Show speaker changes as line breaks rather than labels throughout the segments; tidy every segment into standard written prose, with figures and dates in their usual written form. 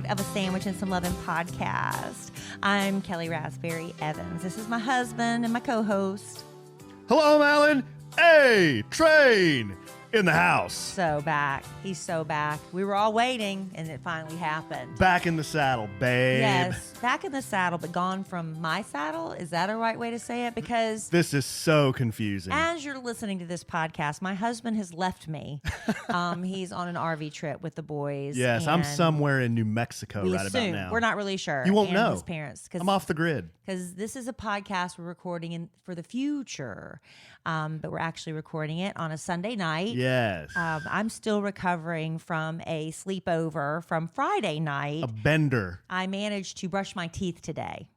episode of A Sandwich and Some Lovin' podcast. I'm Kellie Raspberry Evans. This is my husband and my co-host.
Hello, Alan. Hey, train in the house.
So back. He's so back. We were all waiting, and it finally happened.
Back in the saddle, babe.
Yes, back in the saddle, but gone from my saddle. Is that a right way to say it? Because
This is so confusing.
as you're listening to this podcast, my husband has left me. He's on an RV trip with the boys.
Yes, I'm
and
somewhere in New Mexico
we
right
assume,
about now.
we're not really sure.
You won't
and
know.
His parents.
I'm off the grid.
Because this is a podcast we're recording for the future, but we're actually recording it on a Sunday night.
Yes.
I'm still recovering from a sleepover from Friday night.
A bender.
I managed to brush my teeth today,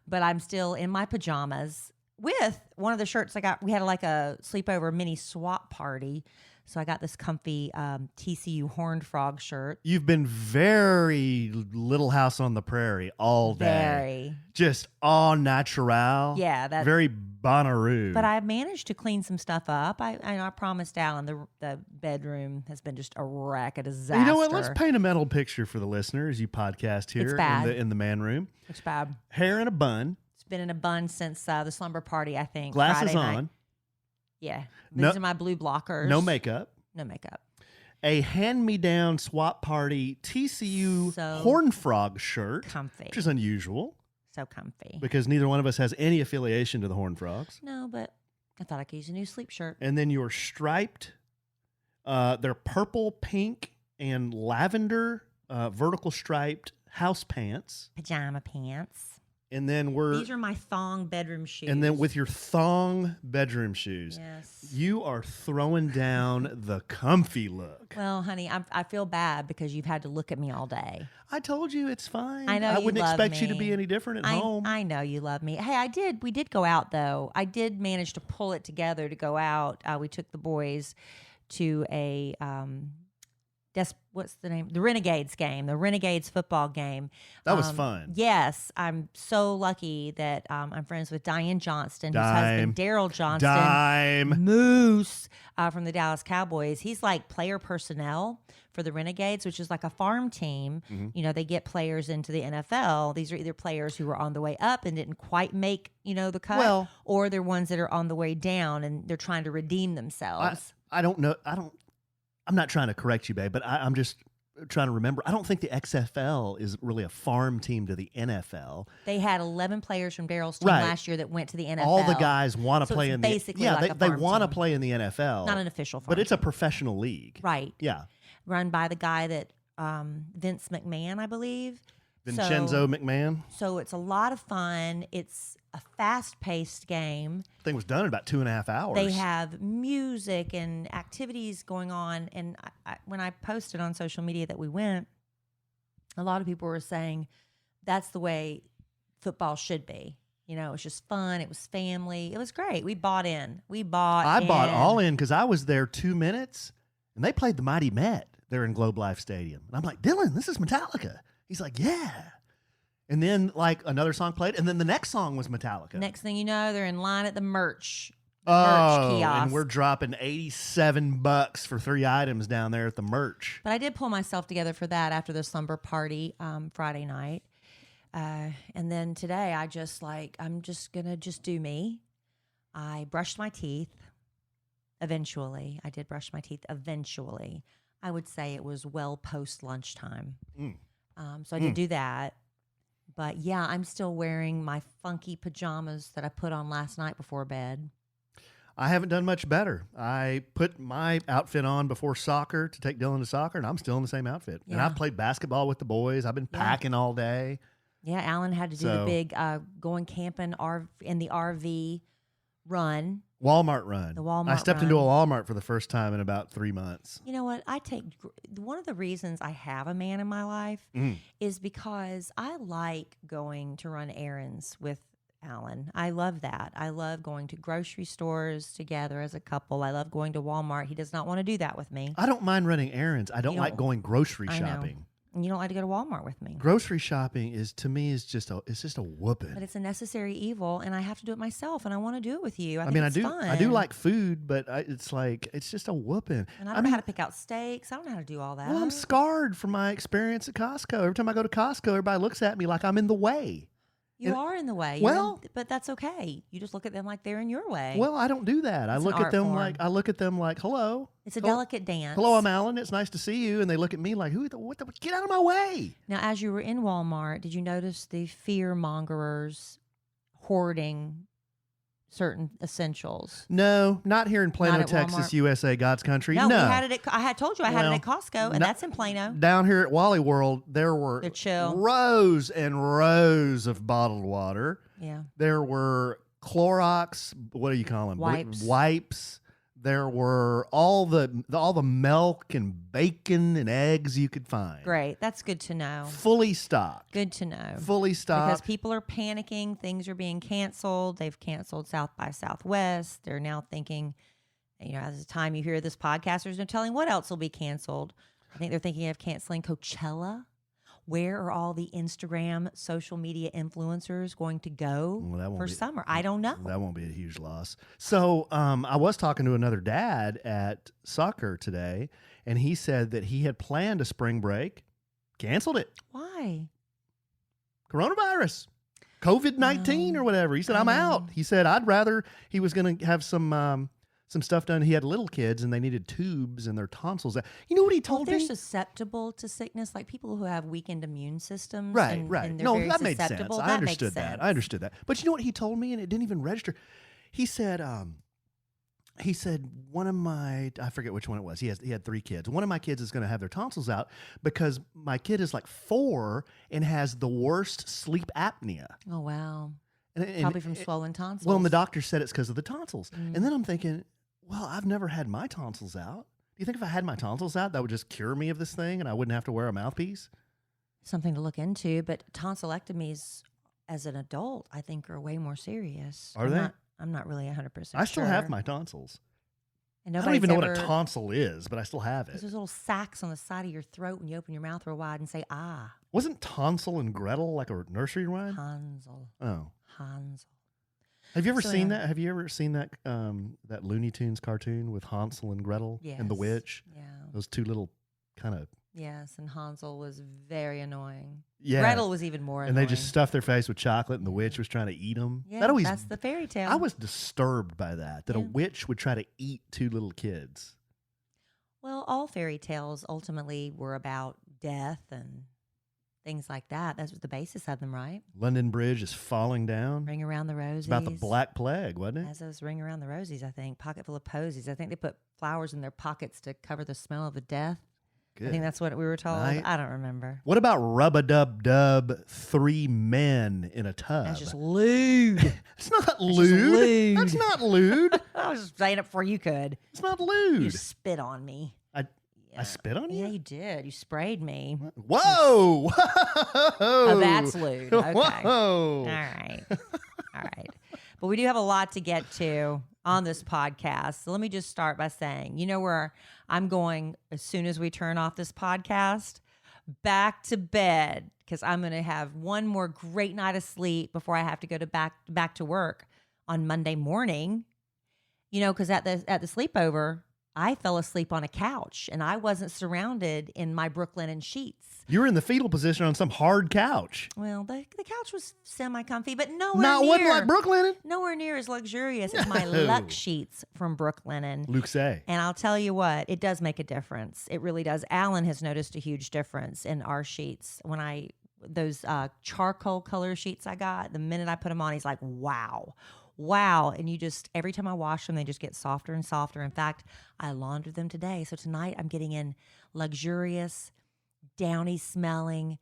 but I'm still in my pajamas with one of the shirts I got. We had like a sleepover mini swap party. So I got this comfy TCU Horned Frog shirt.
You've been very Little House on the Prairie all day.
Very.
Just all natural.
Yeah.
Very Bonnaroo.
But I managed to clean some stuff up. I promised Alan the bedroom has been just a wreck, a disaster.
You know what? Let's paint a mental picture for the listener as you podcast here
It's bad.
in the man room.
It's bad.
Hair in a bun.
It's been in a bun since the slumber party, I think.
Glasses
Friday night.
on.
Yeah.
No-
These are my blue blockers.
No makeup.
No makeup.
A hand-me-down swap party TCU
So
Horned Frog shirt,
Comfy.
which is unusual
So comfy.
because neither one of us has any affiliation to the Horned Frogs.
No, but I thought I could use a new sleep shirt.
And then your striped, they're purple, pink, and lavender vertical striped house pants.
Pajama pants.
And then
These are my thong bedroom shoes.
And then with your thong bedroom shoes,
Yes.
you are throwing down the comfy look.
Well, honey, I feel bad because you've had to look at me all day.
I told you it's fine.
I know
I
you
wouldn't
love
expect you to
me.
be any different at home.
I know you love me. Hey, we did go out though. I did manage to pull it together to go out. We took the boys to a what's the name? The Renegades game, the Renegades football game.
That was fun.
Yes, I'm so lucky that I'm friends with Diane Johnston, whose
Dime.
husband Daryl Johnston,
Dime.
Moose from the Dallas Cowboys. He's like player personnel for the Renegades, which is like a farm team.
Mm-hmm.
You know, they get players into the NFL. These are either players who were on the way up and didn't quite make, the cut,
Well-
or they're ones that are on the way down and they're trying to redeem themselves.
I don't know. I'm not trying to correct you, babe, but I'm just trying to remember. I don't think the XFL is really a farm team to the NFL.
They had 11 players from Daryl's team
Right.
last year that went to the NFL.
All the guys want to
So
play
it's
in the
basically
yeah.
like a
they
farm
want to
team.
play in the NFL,
Not an official farm
but it's a
team.
professional league,
Right.
Yeah,
Run by the guy that Vince McMahon, I believe.
Vincenzo McMahon.
So it's a lot of fun. It's a fast-paced game.
Thing was done in about 2.5 hours.
They have music and activities going on. And when I posted on social media that we went, a lot of people were saying that's the way football should be. It was just fun. It was family. It was great. We bought in. I
bought all in because I was there 2 minutes, and they played the Mighty Met there in Globe Life Stadium. And I'm like, Dylan, this is Metallica. He's like, yeah. And then like another song played, and then the next song was Metallica.
Next thing you know, they're in line at the merch
Oh,
kiosk.
and we're dropping $87 for 3 items down there at the merch.
But I did pull myself together for that after the slumber party Friday night. And then today I'm just going to just do me. I brushed my teeth eventually. I did brush my teeth eventually. I would say it was well post lunchtime. So I did do that. But yeah, I'm still wearing my funky pajamas that I put on last night before bed.
I haven't done much better. I put my outfit on before soccer to take Dylan to soccer, and I'm still in the same outfit. And
Yeah.
I've played basketball with the boys. I've been packing all day.
Yeah, Alan had to do the
So-
big going camping in the RV run.
Walmart run.
The Walmart
I stepped into a
run.
Walmart for the first time in about 3 months.
You know what? One of the reasons I have a man in my life is because I like going to run errands with Alan. I love that. I love going to grocery stores together as a couple. I love going to Walmart. He does not want to do that with me.
I don't mind running errands. I don't
You
like
don't-
going grocery
I know.
shopping.
And you don't like to go to Walmart with me.
Grocery shopping is just a whooping.
But it's a necessary evil, and I have to do it myself, and I want to do it with you. I think
mean,
it's fun.
I do like food, but it's just a whooping.
And I don't know how to pick out steaks. I don't know how to do all that.
Well, I'm scarred from my experience at Costco. Every time I go to Costco, everybody looks at me like I'm in the way.
You are in the way. But that's okay. You just look at them like they're in your way.
Well, I don't do that. I look at them like, hello.
It's a delicate dance.
Hello, I'm Alan. It's nice to see you. And they look at me like, get out of my way.
Now, as you were in Walmart, did you notice the fear mongerers hoarding certain essentials?
No, not here in Plano, Texas,
Walmart.
USA, God's country.
No, we had it I had told you I had it at Costco, and that's in Plano.
Down here at Wally World, there were rows and rows of bottled water.
Yeah.
There were Clorox, what do you call them? Wipes. There were all the milk and bacon and eggs you could find.
Great. That's good to know.
Fully stocked.
Good to know.
Fully stocked.
Because people are panicking. Things are being canceled. They've canceled South by Southwest. They're now thinking, as the time you hear this podcast, there's no telling what else will be canceled. I think they're thinking of canceling Coachella. Where are all the Instagram social media influencers going to go for summer? I don't know.
That won't be a huge loss. So I was talking to another dad at soccer today, and he said that he had planned a spring break, canceled it.
Why?
Coronavirus. COVID-19 or whatever. He said, I'm out. He said, he was going to have some stuff done. He had little kids and they needed tubes in their tonsils. You know what he told me?
They're susceptible to sickness, like people who have weakened immune systems.
Right.
And
No, that made sense. I understood that. But you know what he told me, and it didn't even register? He said one of my, I forget which one it was. He had 3 kids. One of my kids is going to have their tonsils out because my kid is like 4 and has the worst sleep apnea.
Oh, wow. And probably from swollen tonsils.
Well, and the doctor said it's because of the tonsils. And then I'm thinking, well, I've never had my tonsils out. Do you think if I had my tonsils out, that would just cure me of this thing and I wouldn't have to wear a mouthpiece?
Something to look into, but tonsillectomies as an adult, I think, are way more serious. I'm not really 100% sure.
I still have my tonsils.
And
I don't even know what a tonsil is, but I still have it.
There's those little sacs on the side of your throat when you open your mouth real wide and say, ah.
Wasn't Hansel and Gretel like a nursery rhyme?
Hansel.
Oh.
Hansel.
Have you ever seen that? Have you ever seen that that Looney Tunes cartoon with Hansel and Gretel and the witch?
Yeah.
Those 2 little kind of.
Yes, and Hansel was very annoying.
Yeah.
Gretel was even more annoying.
And they just stuffed their face with chocolate and the witch was trying to eat them.
Yeah, that's the fairy tale.
I was disturbed by that a witch would try to eat 2 little kids.
Well, all fairy tales ultimately were about death and things like that. That was the basis of them, right?
London Bridge is falling down.
Ring around the rosies.
It's about the Black Plague, wasn't it?
As those ring around the rosies, I think. Pocket full of posies. I think they put flowers in their pockets to cover the smell of the death. Good. I think that's what we were told. I don't remember.
What about Rub-a-Dub-Dub, 3 men in a tub?
That's just lewd.
It's not lewd. That's not lewd.
I was just saying it before you could.
It's not lewd.
You spit on me.
I spit on you?
Yeah, you did. You sprayed me.
Whoa!
Oh, that's lewd. Okay.
Whoa!
All right. All right. But we do have a lot to get to on this podcast. So let me just start by saying, you know where I'm going as soon as we turn off this podcast? Back to bed, because I'm going to have one more great night of sleep before I have to go back to work on Monday morning. Because at the sleepover, I fell asleep on a couch and I wasn't surrounded in my Brooklinen sheets.
You were in the fetal position on some hard couch.
Well, the couch was semi-comfy, but nowhere
wasn't like Brooklinen?
Nowhere near as luxurious as my Luxe sheets from Brooklinen.
Luxe.
And I'll tell you what, it does make a difference. It really does. Alan has noticed a huge difference in our sheets. When those charcoal color sheets I got, the minute I put them on, he's like, wow. And every time I wash them, they just get softer and softer. In fact, I laundered them today. So tonight I'm getting in luxurious, downy smelling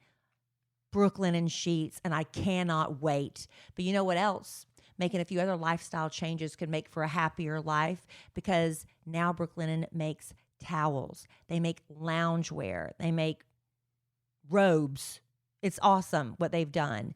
Brooklinen sheets, and I cannot wait. But you know what else? Making a few other lifestyle changes could make for a happier life, because now Brooklinen makes towels. They make loungewear. They make robes. It's awesome what they've done.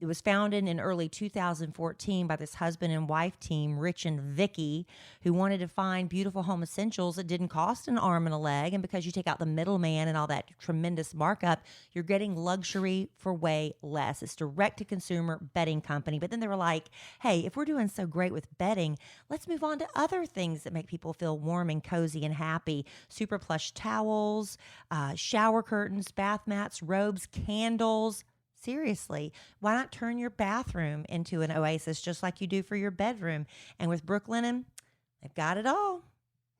It was founded in early 2014 by this husband and wife team, Rich and Vicky, who wanted to find beautiful home essentials that didn't cost an arm and a leg. And because you take out the middleman and all that tremendous markup, you're getting luxury for way less. It's direct-to-consumer bedding company. But then they were like, hey, if we're doing so great with bedding, let's move on to other things that make people feel warm and cozy and happy. Super plush towels, shower curtains, bath mats, robes, candles. Seriously, why not turn your bathroom into an oasis just like you do for your bedroom? And with Brooklinen, they've got it all.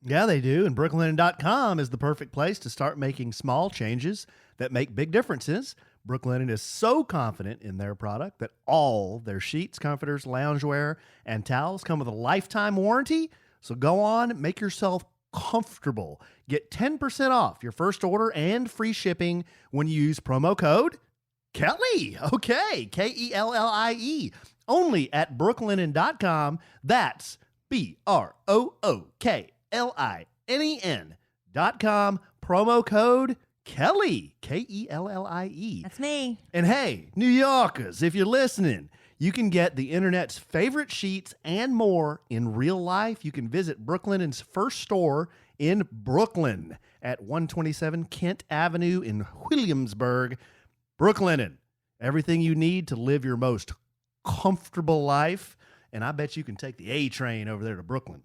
Yeah, they do. And brooklinen.com is the perfect place to start making small changes that make big differences. Brooklinen is so confident in their product that all their sheets, comforters, loungewear, and towels come with a lifetime warranty. So go on, make yourself comfortable. Get 10% off your first order and free shipping when you use promo code Kellie. Okay, Kellie. Only at brooklinen.com. That's BROOKLINEN.com. Promo code Kellie. Kellie.
That's me.
And hey, New Yorkers, if you're listening, you can get the internet's favorite sheets and more in real life. You can visit Brooklinen's first store in Brooklyn at 127 Kent Avenue in Williamsburg. Brooklinen, everything you need to live your most comfortable life. And I bet you can take the A train over there to Brooklyn.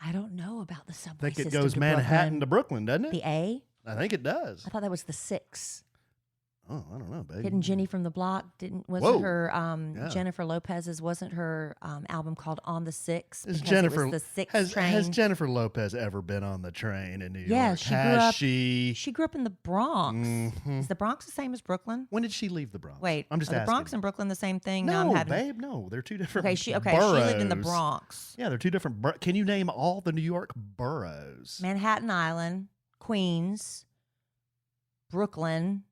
I don't know about the subway
I think it
system
goes
to
Manhattan to Brooklyn, doesn't it?
The A?
I think it does.
I thought that was the 6.
Oh, I don't know, baby.
Didn't Jenny from the Block, wasn't
Whoa.
her,
Yeah.
Jennifer Lopez's, wasn't her album called On the 6?
Is
Because
Jennifer,
it was the 6 train.
has Jennifer Lopez ever been on the train in New
Yeah,
York?
she grew
Has
up-
she?
She grew up in the Bronx.
Mhm.
Is the Bronx the same as Brooklyn?
When did she leave the Bronx?
Wait,
I'm just
are the
asking.
Bronx and Brooklyn the same thing?
No,
I'm having,
babe, no. They're two different
Okay, she lived in the
boroughs.
Bronx.
Yeah, they're two different. Can you name all the New York boroughs?
Manhattan Island, Queens, Brooklyn.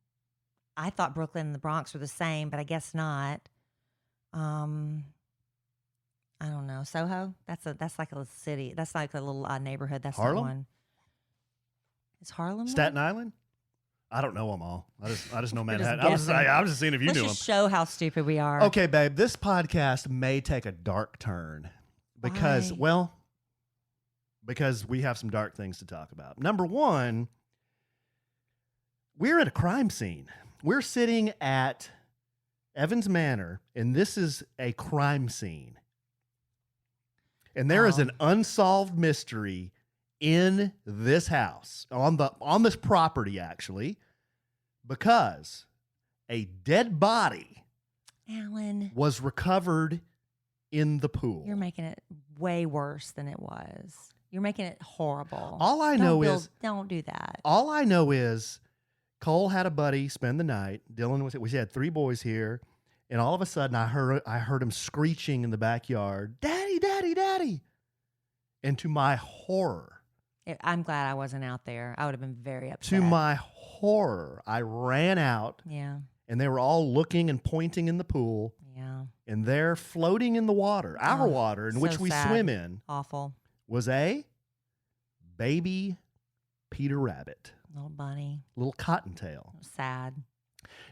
I thought Brooklyn and the Bronx were the same, but I guess not. I don't know. Soho? That's like a city. That's like a little neighborhood. That's
Harlem?
not one. Is Harlem there?
Staten Island? I don't know them all. I just know
We're just
Manhattan. I was
guessing.
just seeing if you
Let's
knew them.
just show how stupid we are.
Okay, babe, this podcast may take a dark turn because,
Why?
because we have some dark things to talk about. Number one, we're at a crime scene. We're sitting at Evans Manor, and this is a crime scene. And there is an unsolved mystery in this house, on this property, actually, because a dead body
Alan,
was recovered in the pool.
you're making it way worse than it was. You're making it horrible.
All I
Don't
know
build-
is
don't do that.
all I know is Cole had a buddy spend the night. Dylan we had 3 boys here, and all of a sudden I heard him screeching in the backyard, "Daddy, Daddy, Daddy!" And to my horror,
I'm glad I wasn't out there. I would have been very upset.
to my horror, I ran out,
Yeah,
and they were all looking and pointing in the pool,
yeah.
and there, floating in the water, our
Oh,
water in
so
which we
sad.
swim in,
Awful.
was a baby Peter Rabbit,
Little bunny.
little cottontail.
Sad.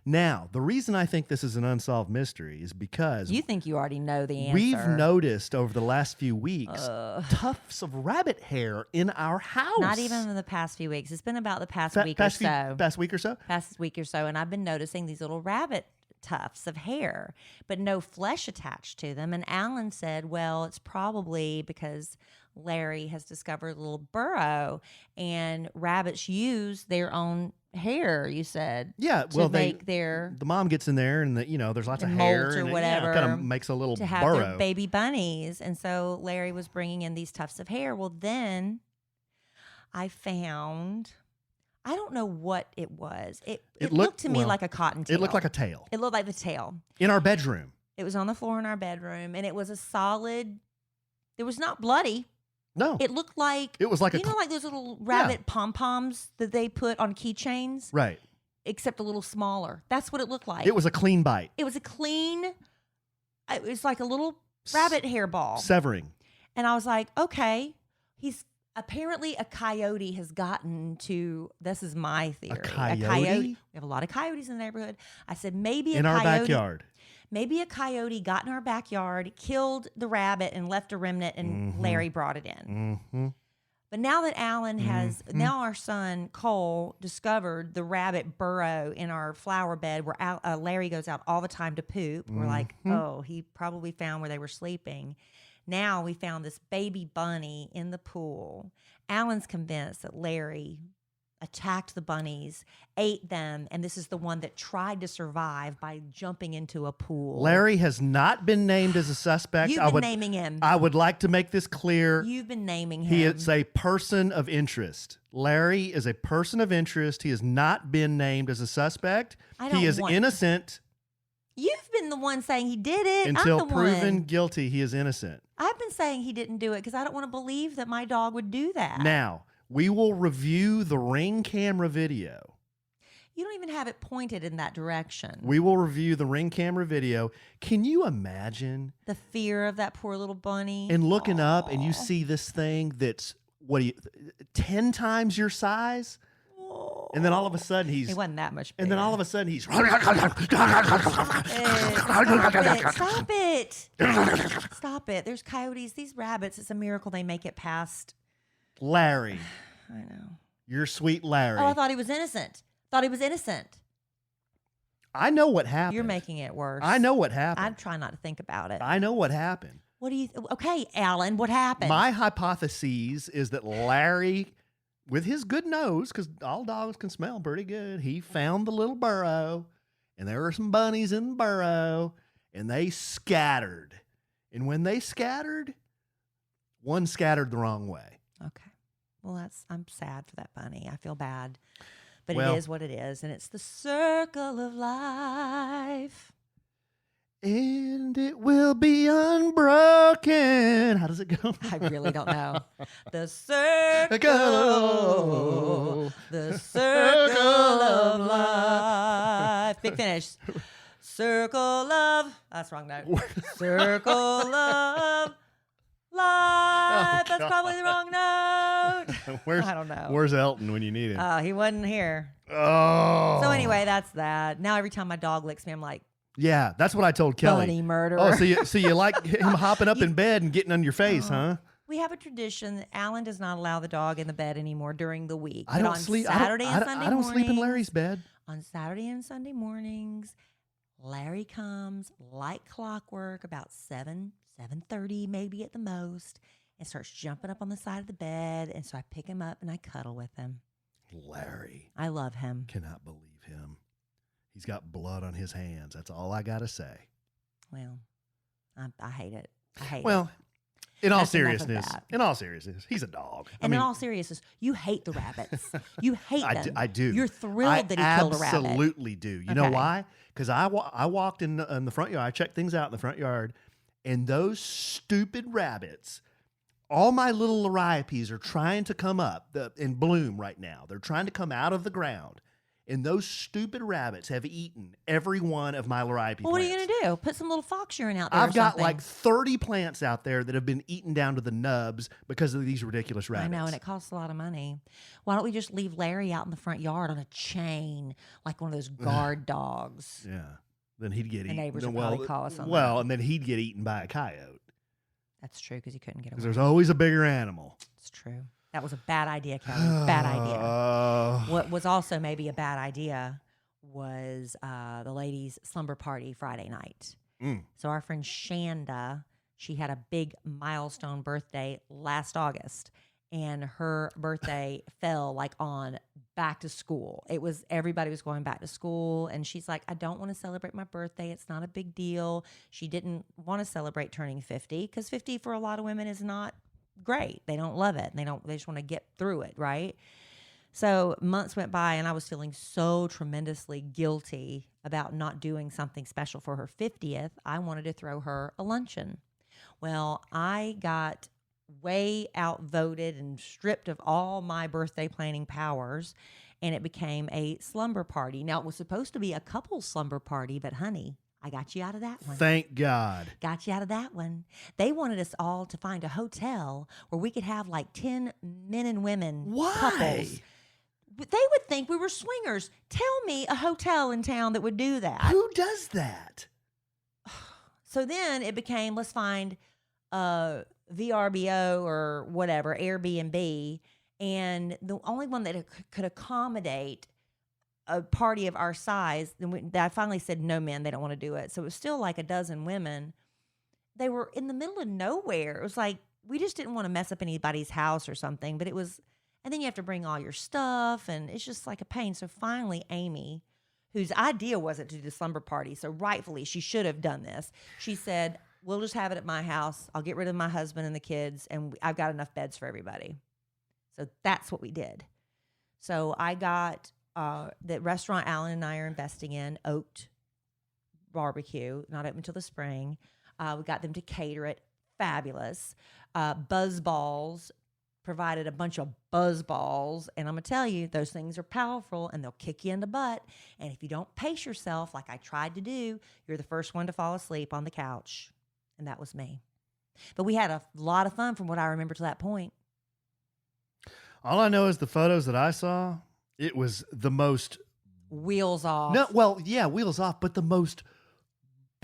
Now, the reason I think this is an unsolved mystery is because
You think you already know the answer.
we've noticed over the last few weeks
Ugh.
tufts of rabbit hair in our house.
Not even in the past few weeks. It's been about the past week
past
or so.
Past week or so?
Past week or so. And I've been noticing these little rabbit tufts of hair, but no flesh attached to them. And Alan said, well, it's probably because Larry has discovered a little burrow and rabbits use their own hair, you said.
Yeah,
To
well,
make their
the mom gets in there and there's lots of
and
hair
molts or
and
whatever
kind of makes a little
to have
burrow.
their baby bunnies. And so Larry was bringing in these tufts of hair. Well, then I found, I don't know what it was. It looked to me like a cottontail.
It looked like a tail
It looked like the tail.
in our bedroom.
It was on the floor in our bedroom, and it was a solid. It was not bloody.
No,
It looked like
it was like
you know, like those little rabbit pom poms that they put on keychains,
right.
except a little smaller. That's what it looked like.
It was a clean bite,
It was a clean. It was like a little rabbit hairball,
severing.
and I was like, okay, he's apparently a coyote has gotten to. This is my theory.
coyote?
We have a lot of coyotes in the neighborhood. I said maybe
In
a
our
coyote
backyard.
Maybe a coyote got in our backyard, killed the rabbit, and left a remnant, and Larry brought it in.
Mm-hmm.
But now that Alan has, now our son Cole discovered the rabbit burrow in our flower bed where Larry goes out all the time to poop. We're like, oh, he probably found where they were sleeping. Now we found this baby bunny in the pool. Alan's convinced that Larry attacked the bunnies, ate them, and this is the one that tried to survive by jumping into a pool.
Larry has not been named as a suspect.
You've been naming him.
I would like to make this clear.
You've been naming him.
He is a person of interest. Larry is a person of interest. He has not been named as a suspect. He is innocent.
You've been the one saying he did it.
Until
I'm the
proven
one.
Guilty, he is innocent.
I've been saying he didn't do it because I don't want to believe that my dog would do that.
Now, we will review the Ring camera video.
You don't even have it pointed in that direction.
We will review the Ring camera video. Can you imagine?
The fear of that poor little bunny.
And looking up and you see this thing that's, 10 times your size? And then all of a sudden
he wasn't that much bigger.
And then all of a sudden he's...
Stop it. Stop it. There's coyotes. These rabbits, it's a miracle they make it past...
Larry.
I know.
Your sweet Larry.
Oh, I thought he was innocent.
I know what happened.
You're making it worse.
I know what happened.
I'm trying not to think about it.
I know what happened.
What do you... Okay, Alan, what happened?
My hypothesis is that Larry, with his good nose, because all dogs can smell pretty good, he found the little burrow, and there were some bunnies in the burrow, and they scattered. And when they scattered, one scattered the wrong way.
Okay. Well, I'm sad for that bunny. I feel bad. But
Well,
it is what it is, and it's the circle of life.
And it will be unbroken. How does it go?
I really don't know. The circle. The circle of life. Big Finish. Circle of. That's wrong note. Circle of life. That's probably the wrong note. I don't know.
Where's Elton when you need him?
Oh, he wasn't here.
Oh.
So anyway, that's that. Now every time my dog licks me, I'm like,
yeah, that's what I told Kelly.
bunny murderer.
Oh, so you like him hopping up in bed and getting on your face, huh?
We have a tradition that Alan does not allow the dog in the bed anymore during the week.
I don't sleep.
Saturday and Sunday
I don't sleep in
mornings-
Larry's bed.
On Saturday and Sunday mornings, Larry comes like clockwork about 7:30 maybe at the most, and starts jumping up on the side of the bed. And so I pick him up and I cuddle with him.
Larry.
I love him.
Cannot believe him. He's got blood on his hands. That's all I got to say.
Well, I hate it. I hate it.
Well, in all
That's enough of
seriousness,
that.
he's a dog.
And in all seriousness, you hate the rabbits. You hate them.
I do.
You're thrilled that he killed a rabbit.
I absolutely do. You know why? Because I walked in the front yard. I checked things out in the front yard, and those stupid rabbits, all my little liriopes are trying to come up and bloom right now. They're trying to come out of the ground. And those stupid rabbits have eaten every one of my liriope
Well, what are you
plants.
going to do? Put some little fox urine out there
I've
or
got
something.
like 30 plants out there that have been eaten down to the nubs because of these ridiculous rabbits.
I know, and it costs a lot of money. Why don't we just leave Larry out in the front yard on a chain, like one of those guard dogs?
Yeah. Then he'd get eaten.
neighbors would probably call us on
Well,
that.
and then he'd get eaten by a coyote.
That's true, because he couldn't get
Because
away.
there's always a bigger animal.
It's true. That was a bad idea, Kelly. Bad idea. What was also maybe a bad idea was the ladies' slumber party Friday night. So our friend Shanda, she had a big milestone birthday last August, and her birthday fell like on back to school. Everybody was going back to school, and she's like, I don't want to celebrate my birthday. It's not a big deal. She didn't want to celebrate turning 50 because 50 for a lot of women is not great. They don't love it. They just want to get through it, right? So months went by, and I was feeling so tremendously guilty about not doing something special for her 50th. I wanted to throw her a luncheon. Well, I got way outvoted and stripped of all my birthday planning powers, and it became a slumber party. Now, it was supposed to be a couple's slumber party, but honey, I got you out of that one.
Thank God.
Got you out of that one. They wanted us all to find a hotel where we could have like 10 men and women couples. They would think we were swingers. Tell me a hotel in town that would do that.
Who does that?
So then it became, let's find VRBO or whatever, Airbnb. And the only one that could accommodate a party of our size, I finally said, no, men, they don't want to do it. So it was still like a dozen women. They were in the middle of nowhere. It was like, we just didn't want to mess up anybody's house or something, but it was, and then you have to bring all your stuff, and it's just like a pain. So finally, Amy, whose idea was it to do the slumber party, so rightfully, she should have done this. She said, we'll just have it at my house. I'll get rid of my husband and the kids, and I've got enough beds for everybody. So that's what we did. So I got the restaurant Alan and I are investing in, Oaked Barbecue, not open until the spring. We got them to cater it. Fabulous. BuzzBallz provided a bunch of BuzzBallz, and I'm gonna tell you, those things are powerful and they'll kick you in the butt. And if you don't pace yourself like I tried to do, you're the first one to fall asleep on the couch. And that was me. But we had a lot of fun from what I remember to that point.
All I know is the photos that I saw, it was the most
wheels off.
No, well, yeah, wheels off, but the most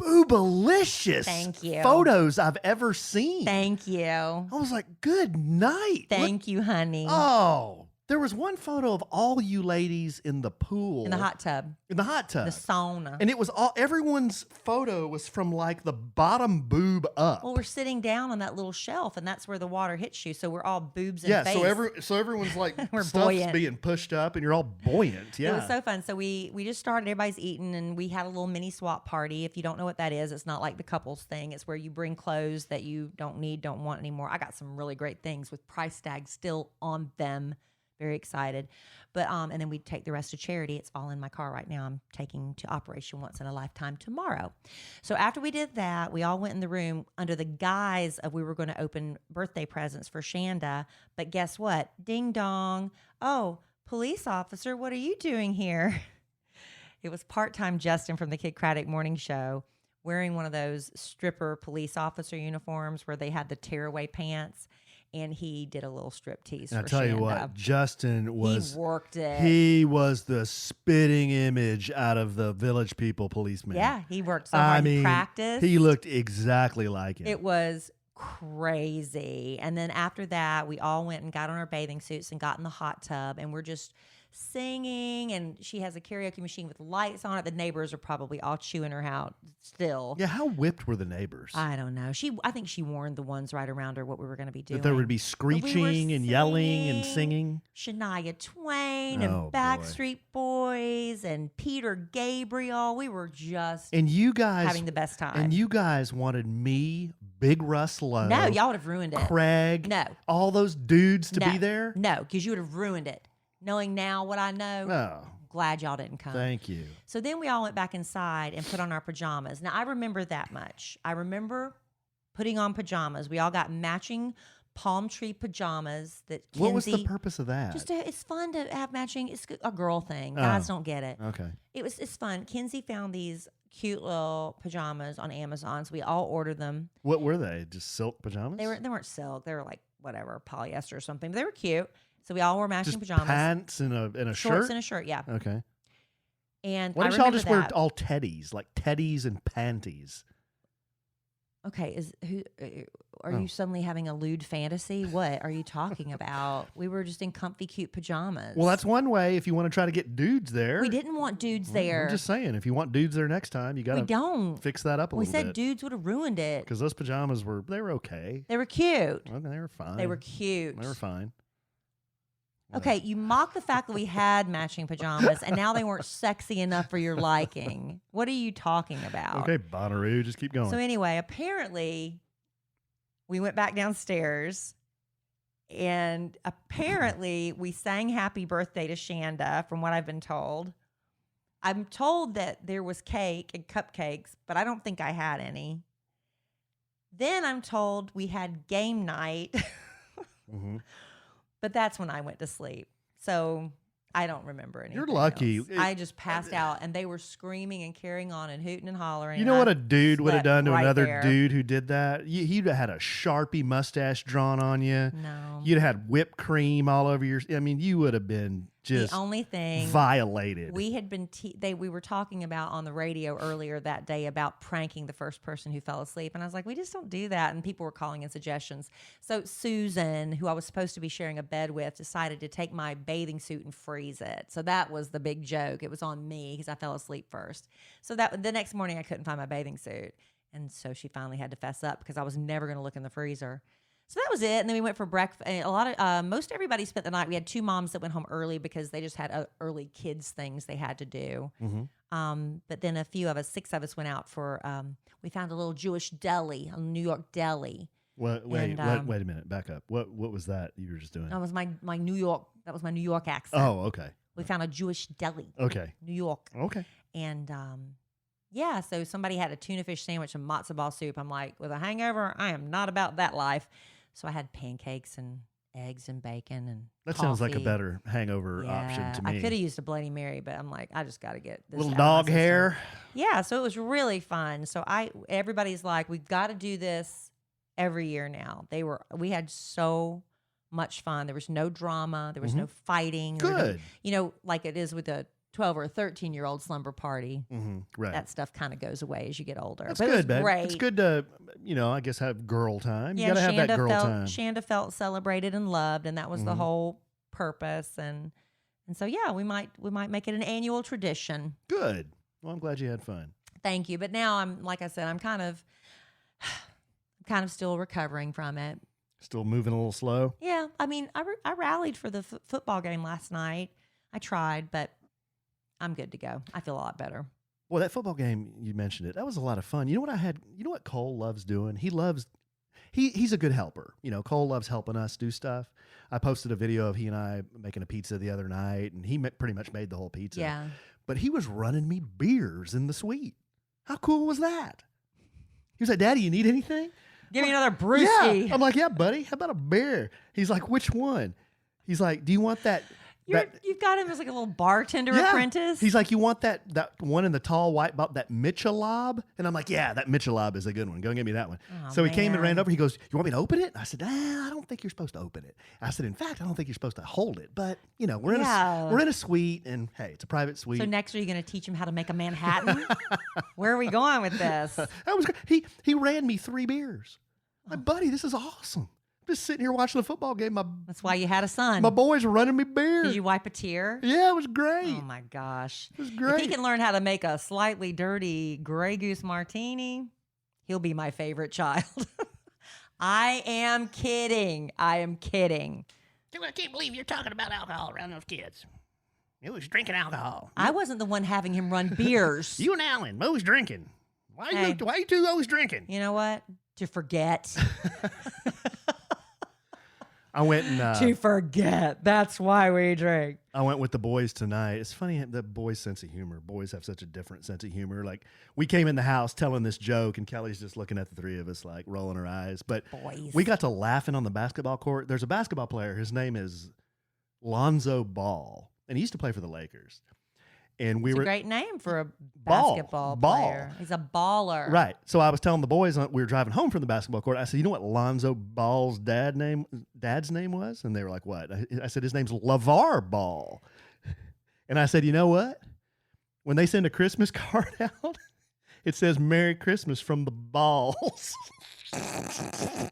boobalicious photos I've ever seen.
Thank you.
I was like, good night.
Thank you, honey.
Oh, there was one photo of all you ladies in the pool.
In the hot tub.
In the hot tub.
The sauna.
And it was all, everyone's photo was from like the bottom boob up.
Well, we're sitting down on that little shelf, and that's where the water hits you. So we're all boobs and face.
So everyone's like,
we're
stuff's
buoyant.
being pushed up, and you're all buoyant. Yeah,
it was so fun. So we just started. Everybody's eating, and we had a little mini swap party. If you don't know what that is, it's not like the couples thing. It's where you bring clothes that you don't need, don't want anymore. I got some really great things with price tags still on them. Very excited. But and then we take the rest to charity. It's all in my car right now. I'm taking to Operation Once in a Lifetime tomorrow. So after we did that, we all went in the room under the guise of we were going to open birthday presents for Shanda. But guess what? Ding dong. Oh, police officer, what are you doing here? It was part-time Justin from the Kid Craddock Morning Show wearing one of those stripper police officer uniforms where they had the tearaway pants. And he did a little strip tease for Shanda. I tell you what,
Justin was...
He worked it.
He was the spitting image out of the Village People policeman.
Yeah, he worked so hard. He practiced.
He looked exactly like him.
It was crazy. And then after that, we all went and got on our bathing suits and got in the hot tub. And we're just singing, and she has a karaoke machine with lights on it. The neighbors are probably all chewing her out still.
Yeah, how whipped were the neighbors?
I don't know. I think she warned the ones right around her what we were going to be doing.
That there would be screeching and yelling and singing.
Shania Twain and Backstreet Boys and Peter Gabriel. We were just having the best time.
And you guys wanted me, Big Russ Lowe.
No, y'all would have ruined it.
Craig.
No.
All those dudes to be there?
No, because you would have ruined it. Knowing now what I know, glad y'all didn't come.
Thank you.
So then we all went back inside and put on our pajamas. Now, I remember that much. I remember putting on pajamas. We all got matching palm tree pajamas that Kinsey...
What was the purpose of that?
It's fun to have matching. It's a girl thing. Guys don't get it.
Okay.
It's fun. Kinsey found these cute little pajamas on Amazon, so we all ordered them.
What were they? Just silk pajamas?
They weren't silk. They were like whatever, polyester or something. But they were cute. So we all wore matching pajamas.
Pants and a shirt?
Shorts and a shirt, yeah.
Okay.
And
why don't y'all just wear all teddies, like teddies and panties?
Okay, are you suddenly having a lewd fantasy? What are you talking about? We were just in comfy, cute pajamas.
Well, that's one way if you want to try to get dudes there.
We didn't want dudes there.
I'm just saying, if you want dudes there next time, you got to fix that up a little bit.
We said dudes would have ruined it.
Because those pajamas were okay.
They were cute.
Okay, they were fine.
They were cute.
They were fine.
Okay, you mock the fact that we had matching pajamas, and now they weren't sexy enough for your liking. What are you talking about?
Okay, Bonnaroo, just keep going.
So anyway, apparently, we went back downstairs, and apparently we sang Happy Birthday to Shanda, from what I've been told. I'm told that there was cake and cupcakes, but I don't think I had any. Then I'm told we had game night.
Mm-hmm.
But that's when I went to sleep. So I don't remember anything.
You're lucky.
I just passed out, and they were screaming and carrying on and hooting and hollering.
You know what a dude would have done to another dude who did that? He'd have had a Sharpie mustache drawn on you.
No.
You'd have had whipped cream all over your... I mean, you would have been just
the only thing
violated.
we had been we were talking about on the radio earlier that day about pranking the first person who fell asleep, and I was like, we just don't do that, and people were calling in suggestions. So Susan, who I was supposed to be sharing a bed with, decided to take my bathing suit and freeze it. So that was the big joke. It was on me because I fell asleep first. So that the next morning I couldn't find my bathing suit, and so she finally had to fess up because I was never going to look in the freezer. So that was it. And then we went for breakfast. Most everybody spent the night. We had two moms that went home early because they just had early kids things they had to do. But then a few of us, 6 of us, went out for, we found a little Jewish deli, a New York deli.
Wait a minute. Back up. What was that you were just doing?
That was my New York accent.
Oh, okay.
We found a Jewish deli.
Okay.
New York.
Okay.
And, yeah, so somebody had a tuna fish sandwich and matzo ball soup. I'm like, with a hangover, I am not about that life. So I had pancakes and eggs and bacon and
that
coffee.
sounds like a better hangover option to me.
I could have used a Bloody Mary, but I'm like, I just got to get this
little
out
dog
of my system.
hair.
Yeah, so it was really fun. So everybody's like, we've got to do this every year now. We had so much fun. There was no drama. There was no fighting.
Good.
Like it is with a 12 or 13-year-old slumber party.
Right.
That stuff kind of goes away as you get older.
That's
but
good, babe.
Great.
It's good to, I guess have girl time.
Yeah,
You got to have that girl time.
Shanda felt celebrated and loved, and that was the whole purpose. And so, yeah, we might make it an annual tradition.
Good. Well, I'm glad you had fun.
Thank you. But now I'm kind of still recovering from it.
Still moving a little slow?
Yeah. I mean, I rallied for the football game last night. I tried, but I'm good to go. I feel a lot better.
Well, that football game, you mentioned it. That was a lot of fun. You know what Cole loves doing? He's a good helper. Cole loves helping us do stuff. I posted a video of he and I making a pizza the other night, and he pretty much made the whole pizza.
Yeah.
But he was running me beers in the suite. How cool was that? He was like, Daddy, you need anything?
Give me another brewski.
Yeah. I'm like, yeah, buddy. How about a beer? He's like, which one? He's like, do you want that?
You've got him as like a little bartender apprentice.
He's like, you want that one in the tall white bottle, that Michelob? And I'm like, yeah, that Michelob is a good one. Go and get me that one.
Oh,
so he came and ran
man.
over. He goes, you want me to open it? I said, I don't think you're supposed to open it. I said, in fact, I don't think you're supposed to hold it. But we're in a suite, and hey, it's a private suite.
So next, are you going to teach him how to make a Manhattan? Where are we going with this?
That was great. He ran me 3 beers. My buddy, this is awesome. I'm just sitting here watching the football game.
That's why you had a son.
My boys are running me beer.
Did you wipe a tear?
Yeah, it was great.
Oh my gosh.
It was great.
If he can learn how to make a slightly dirty Grey Goose martini, he'll be my favorite child. I am kidding. I
can't believe you're talking about alcohol around those kids. You was drinking alcohol.
I wasn't the one having him run beers.
You and Allen, always drinking. Why
Hey.
you two always drinking?
You know what? To forget.
I went and
To forget. That's why we drink.
I went with the boys tonight. It's funny, the boys' sense of humor. Boys have such a different sense of humor. Like, we came in the house telling this joke, and Kelly's just looking at the 3 of us, like, rolling her eyes. But
Boys.
we got to laughing on the basketball court. There's a basketball player. His name is Lonzo Ball, and he used to play for the Lakers. And
It's a great name for a basketball player. He's a baller.
Right. So I was telling the boys, we were driving home from the basketball court. I said, you know what Lonzo Ball's dad's name was? And they were like, what? I said, his name's LeVar Ball. And I said, you know what? When they send a Christmas card out, it says Merry Christmas from the Balls. And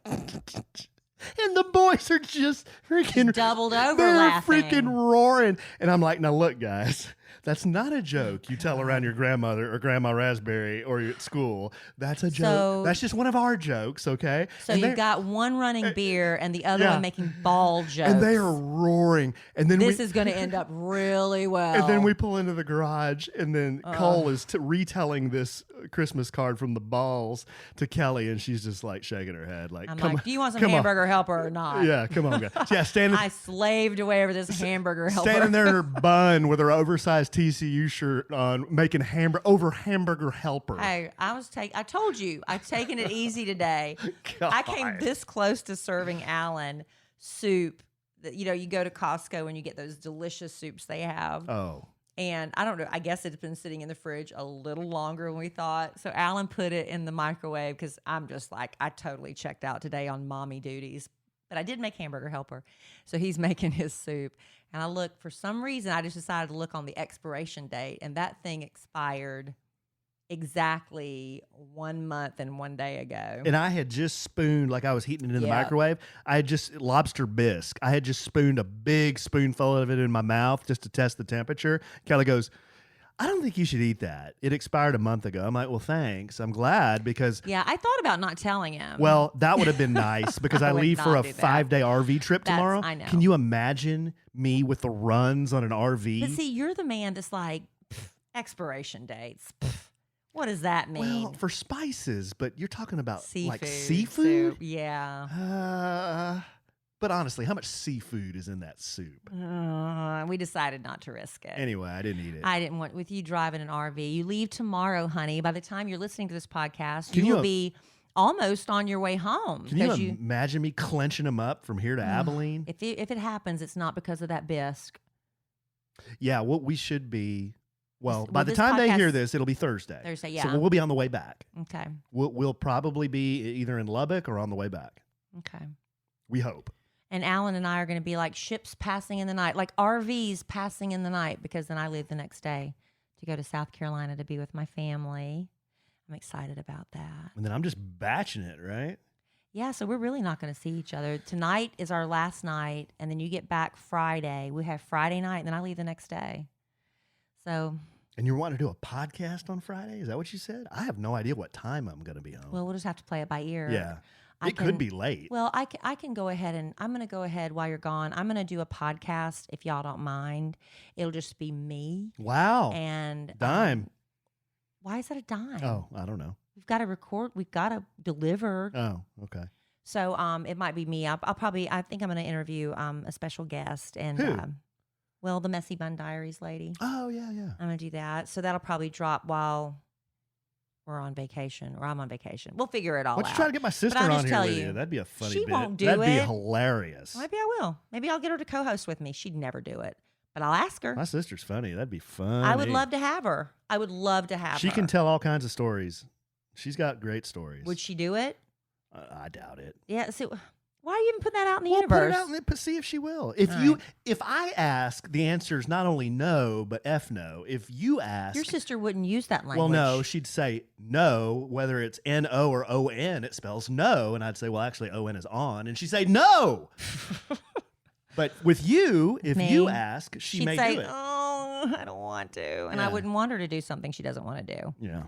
the boys are just freaking
doubled over
they're
laughing.
freaking roaring. And I'm like, now look, guys, that's not a joke you tell around your grandmother or Grandma Raspberry or at school. That's a joke.
So-
That's just one of our jokes, okay?
So
And
you've
they're-
got one running beer and the other
yeah.
one making ball jokes.
and they are roaring. And then
This is going to end up really well.
and then we pull into the garage, and then Cole is retelling this Christmas card from the Balls to Kelly, and she's just like shaking her head, like,
I'm
come
like,
on,
do you want some
come on.
hamburger helper or not?
Yeah, come on, guys. Yeah, standing.
I slaved away over this hamburger helper.
Standing there in her bun with her oversized TCU shirt on, making hamburger helper.
Hey, I told you, I've taken it easy today.
God.
I came this close to serving Allen soup. You go to Costco and you get those delicious soups they have.
Oh,
And I don't know, I guess it's been sitting in the fridge a little longer than we thought. So Alan put it in the microwave because I'm just like, I totally checked out today on mommy duties. But I did make hamburger helper. So he's making his soup. And I look, for some reason, I just decided to look on the expiration date. And that thing expired exactly 1 month and 1 day ago.
And I had just spooned, like I was heating it in the microwave. I had just, lobster bisque. I had just spooned a big spoonful of it in my mouth just to test the temperature. Kelly goes, I don't think you should eat that. It expired a month ago. I'm like, well, thanks. I'm glad because.
Yeah, I thought about not telling him.
Well, that would have been nice because I leave for a 5-day RV trip tomorrow.
I know.
Can you imagine me with the runs on an RV?
But see, you're the man that's like, expiration dates. What does that mean?
Well, for spices, but you're talking about like
seafood.
seafood?
Yeah.
But honestly, how much seafood is in that soup?
We decided not to risk it.
Anyway, I didn't eat it.
I didn't want, with you driving an RV. You leave tomorrow, honey. By the time you're listening to this podcast,
Can
you will
you-
be almost on your way home.
Can you imagine me clenching them up from here to Abilene?
If it happens, it's not because of that bisque.
Yeah, what we should be. Well, by
Well,
the
this
time they
podcast-
hear this, it'll be Thursday.
Thursday, yeah.
So we'll be on the way back.
Okay.
We'll probably be either in Lubbock or on the way back.
Okay.
We hope.
And Alan and I are going to be like ships passing in the night, like RVs passing in the night, because then I leave the next day to go to South Carolina to be with my family. I'm excited about that.
And then I'm just batching it, right?
Yeah, so we're really not going to see each other. Tonight is our last night, and then you get back Friday. We have Friday night, and then I leave the next day. So.
And you're wanting to do a podcast on Friday? Is that what you said? I have no idea what time I'm going to be home.
Well, we'll just have to play it by ear.
Yeah. It could be late.
Well, I can go ahead and I'm going to go ahead while you're gone. I'm going to do a podcast if y'all don't mind. It'll just be me.
Wow.
And
dime.
Why is that a dime?
Oh, I don't know.
We've got to record. We've got to deliver.
Oh, okay.
So it might be me. I think I'm going to interview a special guest. And
Who?
Well, the Messy Bun Diaries lady.
Oh, yeah.
I'm going to do that. So that'll probably drop while we're on vacation, or I'm on vacation. We'll figure it all out.
Why don't you try to get my sister
I'll
on
just
here
tell
with
you,
you? That'd be a funny
she
bit.
won't do
That'd be
it.
hilarious.
Maybe I will. Maybe I'll get her to co-host with me. She'd never do it, but I'll ask her.
My sister's funny. That'd be fun.
I would love to have her. I would love to have her.
She can tell all kinds of stories. She's got great stories.
Would she do it?
I doubt it.
Yeah. So why are you even putting that out in the
Put
universe?
it out and see if she will. If I ask, the answer is not only no, but F no. If you ask,
Your sister wouldn't use that language.
well, no, she'd say no, whether it's N-O or O-N, it spells no. And I'd say, well, actually, O-N is on. And she'd say no. But with you, if you ask, she may
say,
do it.
Oh, I don't want to. And I wouldn't want her to do something she doesn't want to do.
Yeah.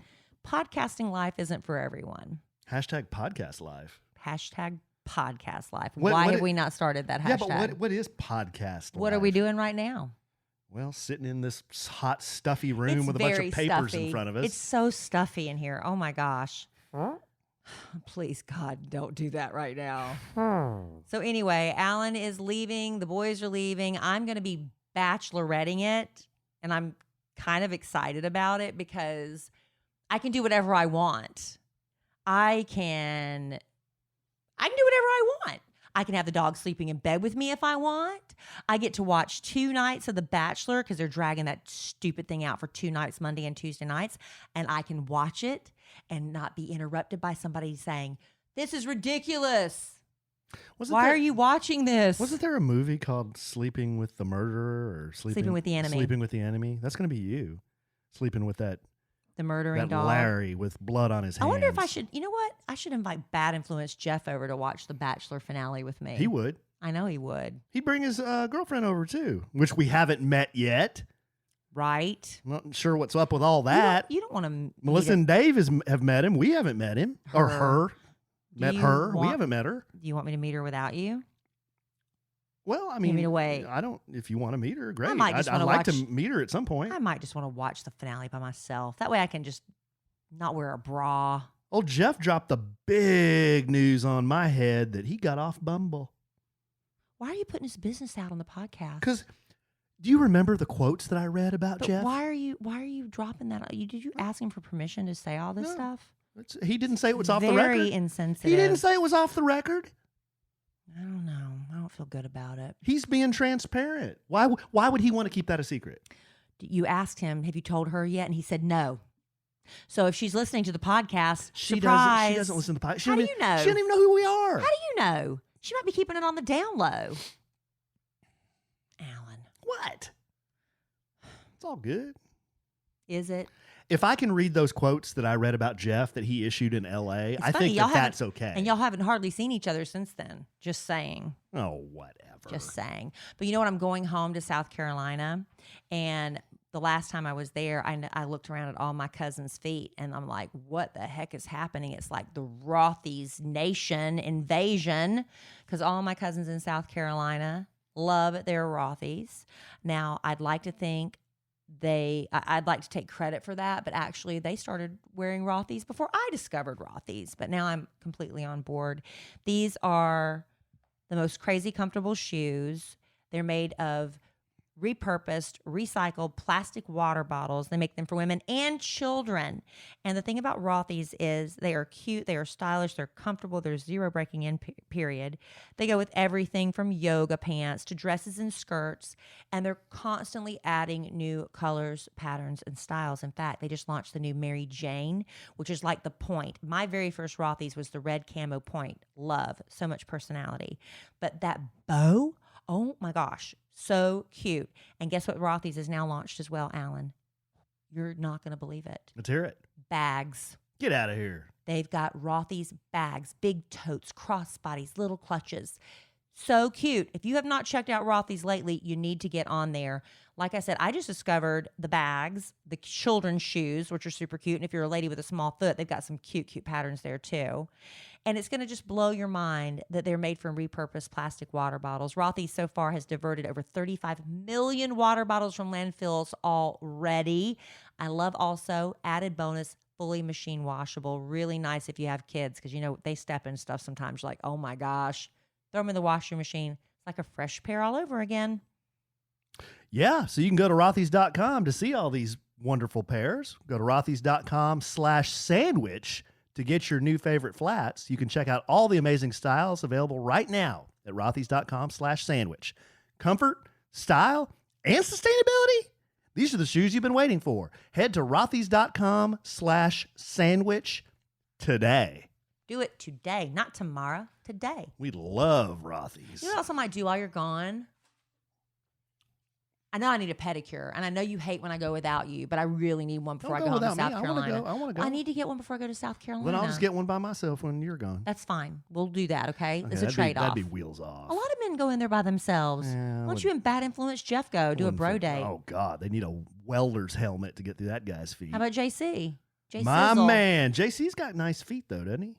Podcasting life isn't for everyone.
Hashtag podcast life.
Hashtag podcast life.
What
Why have we not started that hashtag?
Yeah, but what is podcast
What
life?
are we doing right now?
Well, sitting in this hot, stuffy room
It's
with a bunch
very
of papers
stuffy.
in front of us.
It's so stuffy in here. Oh my gosh. Please, God, don't do that right now. So anyway, Alan is leaving. The boys are leaving. I'm going to be bacheloretting it, and I'm kind of excited about it because I can do whatever I want. I can do whatever I want. I can have the dog sleeping in bed with me if I want. I get to watch 2 nights of The Bachelor because they're dragging that stupid thing out for 2 nights, Monday and Tuesday nights. And I can watch it and not be interrupted by somebody saying, this is ridiculous. Why are you watching this?
Wasn't there a movie called Sleeping with the Murderer or
Sleeping with the Enemy?
Sleeping with the Enemy. That's going to be you. Sleeping with that
The murdering dog.
Larry with blood on his hands.
I wonder if I should, you know what? I should invite Bad Influence Jeff over to watch the Bachelor finale with me.
He would.
I know he would.
He'd bring his girlfriend over too, which we haven't met yet.
Right.
I'm not sure what's up with all that.
You don't want to.
Melissa and Dave have met him. We haven't met him. Or her. Met her. We haven't met her.
Do you want me to meet her without you?
Well, I mean,
me to wait.
I don't. If you want to meet her, great.
I'd
like to meet her at some point.
I might just want to watch the finale by myself. That way I can just not wear a bra.
Oh, Jeff dropped the big news on my head that he got off Bumble.
Why are you putting his business out on the podcast?
Because do you remember the quotes that I read about
But
Jeff?
Why are you dropping that? Did you ask him for permission to say all this stuff?
He didn't say it was off the record.
Very insensitive.
He didn't say it was off the record.
I don't know. I don't feel good about it.
He's being transparent. Why would he want to keep that a secret?
You asked him, have you told her yet? And he said no. So if she's listening to the podcast,
She
surprise.
doesn't listen to the podcast.
How do you know?
She doesn't even know who we are.
How do you know? She might be keeping it on the down low. Alan.
What? It's all good.
Is it?
If I can read those quotes that I read about Jeff that he issued in L.A., I think that's okay.
And y'all haven't hardly seen each other since then. Just saying.
Oh, whatever.
Just saying. But you know what? I'm going home to South Carolina, and the last time I was there, I looked around at all my cousins' feet, and I'm like, what the heck is happening? It's like the Rothy's Nation invasion, because all my cousins in South Carolina love their Rothy's. Now, I'd like to think I'd like to take credit for that, but actually they started wearing Rothy's before I discovered Rothy's, but now I'm completely on board. These are the most crazy comfortable shoes. They're made of repurposed, recycled plastic water bottles. They make them for women and children. And the thing about Rothy's is they are cute, they are stylish, they're comfortable, there's zero breaking in, period. They go with everything from yoga pants to dresses and skirts, and they're constantly adding new colors, patterns, and styles. In fact, they just launched the new Mary Jane, which is like the point. My very first Rothy's was the red camo point. Love, so much personality. But that bow, oh my gosh, so cute. And guess what Rothy's is now launched as well, Alan? You're not going to believe it.
Let's hear it.
Bags.
Get out of here.
They've got Rothy's bags, big totes, crossbodies, little clutches. So cute. If you have not checked out Rothy's lately, you need to get on there. Like I said, I just discovered the bags, the children's shoes, which are super cute. And if you're a lady with a small foot, they've got some cute, cute patterns there too. And it's going to just blow your mind that they're made from repurposed plastic water bottles. Rothy's so far has diverted over 35 million water bottles from landfills already. I love also, added bonus, fully machine washable. Really nice if you have kids, because you know they step in stuff sometimes. You're like, oh my gosh, throw them in the washing machine. It's like a fresh pair all over again.
Yeah, so you can go to Rothys.com to see all these wonderful pairs. Go to Rothys.com/sandwich to get your new favorite flats. You can check out all the amazing styles available right now at Rothys.com/sandwich. Comfort, style, and sustainability. These are the shoes you've been waiting for. Head to Rothys.com/sandwich today.
Do it today, not tomorrow, today.
We love Rothys.
You know what else I might do while you're gone? I know I need a pedicure, and I know you hate when I go without you, but I really need one before I go home to South Carolina.
I want to go.
I need to get one before I go to South Carolina.
Then I'll just get one by myself when you're gone.
That's fine. We'll do that, okay? It's a
that'd
trade-off.
That'd be wheels off.
A lot of men go in there by themselves.
Yeah,
Why don't you and Bad Influence Jeff go? Do a bro date.
Oh, God. They need a welder's helmet to get through that guy's feet.
How about JC?
My man. JC's got nice feet, though, doesn't he?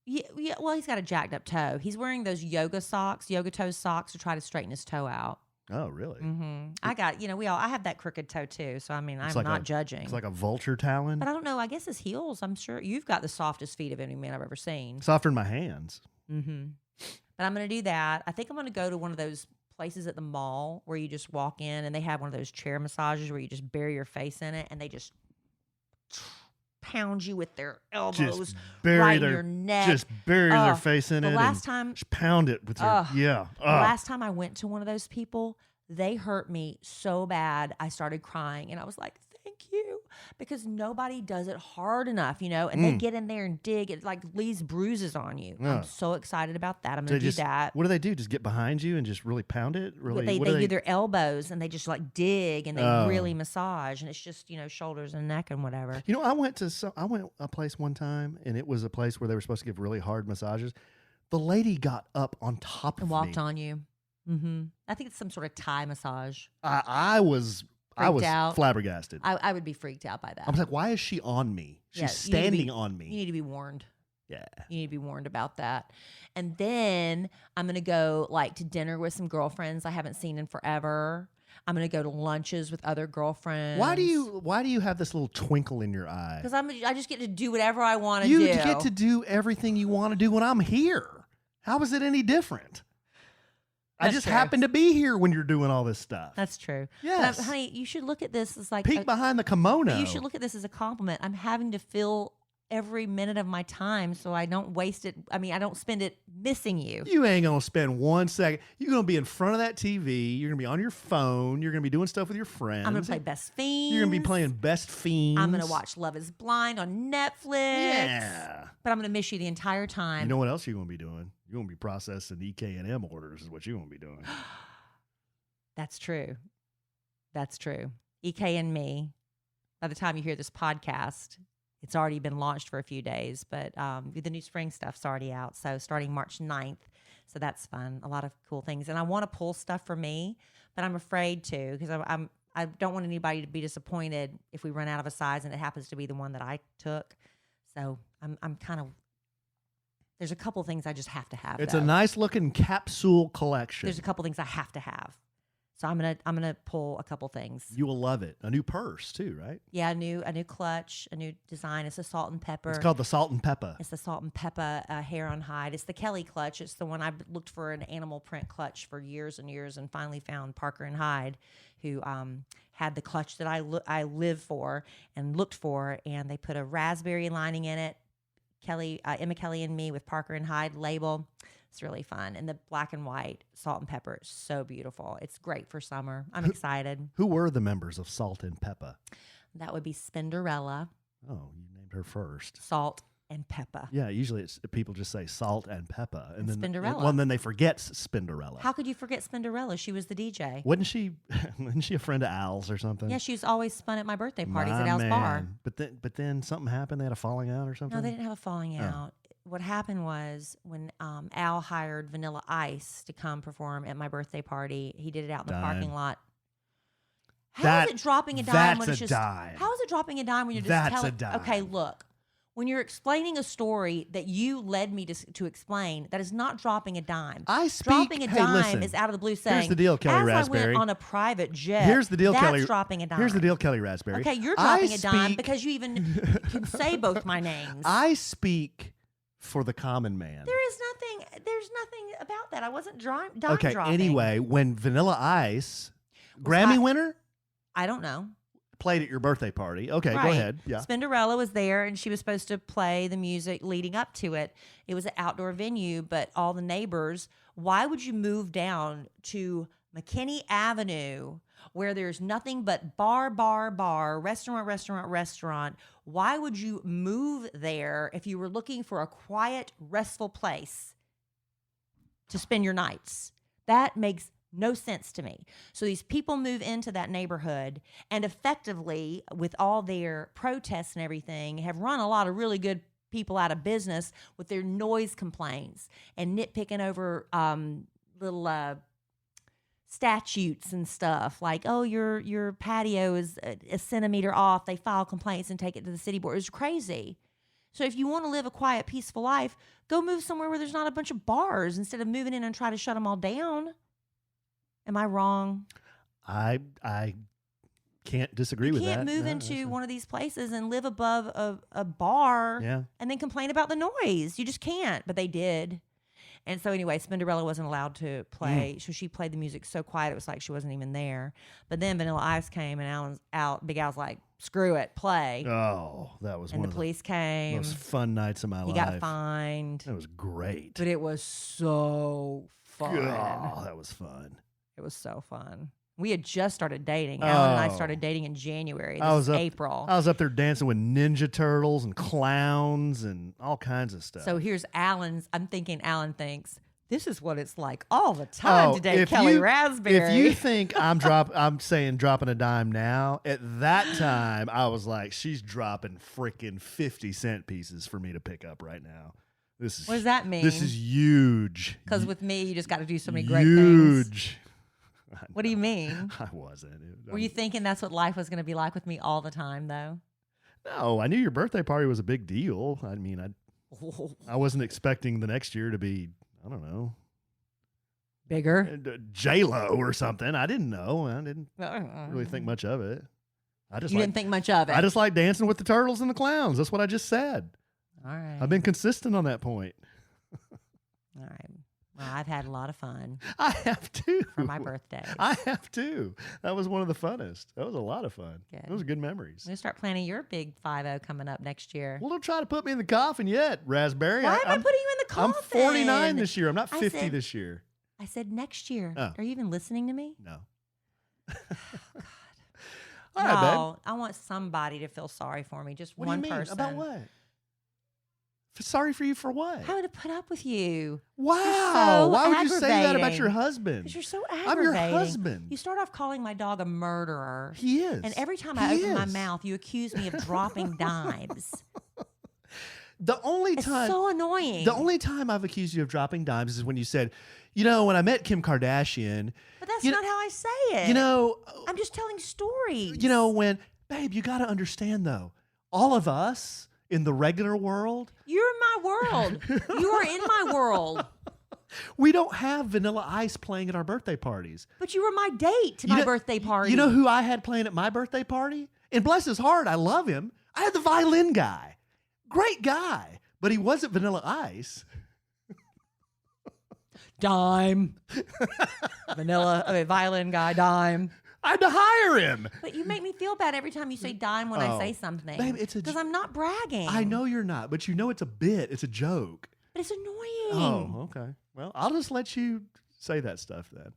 Yeah, well, he's got a jacked up toe. He's wearing those yoga toe socks to try to straighten his toe out.
Oh, really?
Mm-hmm. I have that crooked toe too. So, I mean, I'm
like
not judging.
It's like a vulture talon.
But I don't know. I guess his heels, I'm sure you've got the softest feet of any man I've ever seen.
Softer than my hands.
Mm-hmm. But I'm going to do that. I think I'm going to go to one of those places at the mall where you just walk in and they have one of those chair massages where you just bury your face in it and they just pound you with their elbows right in your neck.
Just bury their face in it.
The last time,
just pound it with their,
The last time I went to one of those people, they hurt me so bad, I started crying. And I was like, thank you. Because nobody does it hard enough, and they get in there and dig. It like leaves bruises on you. I'm so excited about that. I'm going to do that.
What do they do? Just get behind you and just really pound it? Really?
They do their elbows and they just like dig and they really massage. And it's just, shoulders and neck and whatever.
I went a place one time and it was a place where they were supposed to give really hard massages. The lady got up on top of me.
And walked on you. Mm-hmm. I think it's some sort of Thai massage.
I was flabbergasted.
I would be freaked out by that.
I was like, why is she on me? She's standing on me.
You need to be warned.
Yeah.
You need to be warned about that. And then I'm going to go to dinner with some girlfriends I haven't seen in forever. I'm going to go to lunches with other girlfriends.
Why do you have this little twinkle in your eye?
Because I just get to do whatever I want to do.
You get to do everything you want to do when I'm here. How is it any different? I just happen to be here when you're doing all this stuff.
That's true.
Yes.
But, honey, you should look at this as like...
Peek behind the kimono.
You should look at this as a compliment. I'm having to fill every minute of my time so I don't waste it. I mean, I don't spend it missing you.
You ain't going to spend 1 second. You're going to be in front of that TV. You're going to be on your phone. You're going to be doing stuff with your friends.
I'm going to play Best Fiends.
You're going to be playing Best Fiends.
I'm going to watch Love is Blind on Netflix.
Yeah.
But I'm going to miss you the entire time.
You know what else you're going to be doing? You won't be processing EK&M orders is what you won't be doing.
That's true. That's true. EK and me, by the time you hear this podcast, it's already been launched for a few days, but the new spring stuff's already out. So starting March 9th. So that's fun. A lot of cool things. And I want to pull stuff for me, but I'm afraid to because I don't want anybody to be disappointed if we run out of a size and it happens to be the one that I took. So I'm kind of, there's a couple things I just have to have.
It's
though.
a nice looking capsule collection.
There's a couple things I have to have. So I'm gonna pull a couple things.
You will love it. A new purse too, right?
Yeah, a new clutch, a new design. It's a salt and pepper.
It's called the Salt and Pepper.
It's the salt and pepper hair on hide. It's the Kelly clutch. It's the one I looked for an animal print clutch for years and years, and finally found Parker and Hyde, who had the clutch that I live for and looked for, and they put a raspberry lining in it. Emma Kelly and Me with Parker and Hyde label. It's really fun. And the black and white salt and pepper is so beautiful. It's great for summer. I'm excited.
Who were the members of Salt and Pepper?
That would be Spinderella,
Oh, you named her first.
Salt, and Peppa.
Yeah, usually it's people just say Salt and Pepper, and then
Spinderella.
then they forget Spinderella.
How could you forget Spinderella? She was the DJ.
Wasn't she a friend of Al's or something?
Yeah, she was always spun at my birthday parties at
My
Al's bar.
man. But then something happened. They had a falling out or something.
No, they didn't have a falling out. What happened was when Al hired Vanilla Ice to come perform at my birthday party, he did it out in the parking lot. How is it dropping a dime when it's just
dime.
How is it dropping a dime when you're just
That's
telling?
a dime.
Okay, look. When you're explaining a story that you led me to explain, that is not dropping a dime. Dropping a dime
listen,
is out of the blue saying,
here's the deal, Kelly
as
Raspberry.
I went on a private jet,
Here's the deal,
that's
Kelly.
dropping a dime.
Here's the deal, Kelly Raspberry.
Okay, you're dropping a dime because you even can say both my names.
I speak for the common man.
There's nothing about that. I wasn't dime
Okay,
dropping.
anyway, when Vanilla Ice, Grammy winner,
I don't know.
played at your birthday party. Okay, go
Right.
ahead. Yeah.
Spinderella was there, and she was supposed to play the music leading up to it. It was an outdoor venue, but all the neighbors, why would you move down to McKinney Avenue where there's nothing but bar, restaurant? Why would you move there if you were looking for a quiet, restful place to spend your nights? That makes no sense to me. So these people move into that neighborhood and effectively, with all their protests and everything, have run a lot of really good people out of business with their noise complaints and nitpicking over little statutes and stuff like, oh, your patio is a centimeter off. They file complaints and take it to the city board. It's crazy. So if you want to live a quiet, peaceful life, go move somewhere where there's not a bunch of bars instead of moving in and try to shut them all down. Am I wrong?
I can't disagree with that.
You can't move into one of these places and live above a bar and then complain about the noise. You just can't. But they did. And so anyway, Spinderella wasn't allowed to play. So she played the music so quiet it was like she wasn't even there. But then Vanilla Ice came and Big Al's like, screw it, play.
Oh, that was
and
one
the
of
police came.
most fun nights of my life.
He got fined.
That was great.
But it was so fun.
Oh, that was fun.
It was so fun. We had just started dating. Alan and I started dating in January. This is April.
I was up there dancing with Ninja Turtles and clowns and all kinds of stuff.
So here's Alan's. I'm thinking Alan thinks, this is what it's like all the time to date Kelly Raspberry.
If you think I'm saying dropping a dime now, at that time I was like, she's dropping freaking 50-cent pieces for me to pick up right now. What
does that mean?
This is huge.
Because with me, you just got to do so many great things.
Huge.
What do you mean?
I wasn't.
Were you thinking that's what life was going to be like with me all the time, though?
No, I knew your birthday party was a big deal. I mean, I wasn't expecting the next year to be, I don't know,
bigger,
J-Lo or something. I didn't know. I didn't really think much of it.
Didn't think much of it.
I just like dancing with the turtles and the clowns. That's what I just said.
All right.
I've been consistent on that point.
All right. Well, I've had a lot of fun.
I have too.
For my birthday.
I have too. That was one of the funnest. That was a lot of fun.
Good.
Those are good memories.
I'm going to start planning your big 5-0 coming up next year.
Well, don't try to put me in the coffin yet, Raspberry.
Why am I putting you in the coffin?
I'm 49 this year. I'm not 50 this year.
I said next year.
Oh.
Are you even listening to me?
No.
Oh, God.
All right,
no, I want somebody to feel sorry for me. Just
what
one
do you mean?
person.
About what? Sorry for you for what?
How would it put up with you?
Wow.
so
Why would you say that about
aggravating.
your husband?
Because you're so aggravating.
I'm your husband.
You start off calling my dog a murderer.
He is.
And every time I
He
open my
is.
mouth, you accuse me of dropping dimes.
The only
It's
time
so annoying.
The only time I've accused you of dropping dimes is when you said, when I met Kim Kardashian,
But that's
you
not how I say it. I'm just telling stories.
when, babe, you got to understand though, all of us in the regular world,
You're in my world. You are in my world.
we don't have Vanilla Ice playing at our birthday parties.
But you were my date to my birthday party.
You know who I had playing at my birthday party? And bless his heart, I love him. I had the violin guy. Great guy, but he wasn't Vanilla Ice.
Dime. Violin guy, dime.
I had to hire him.
But you make me feel bad every time you say dime when I say something.
Babe, it's
because I'm not bragging.
I know you're not, but it's a bit. It's a joke.
But it's annoying.
Oh, okay. Well, I'll just let you say that stuff then.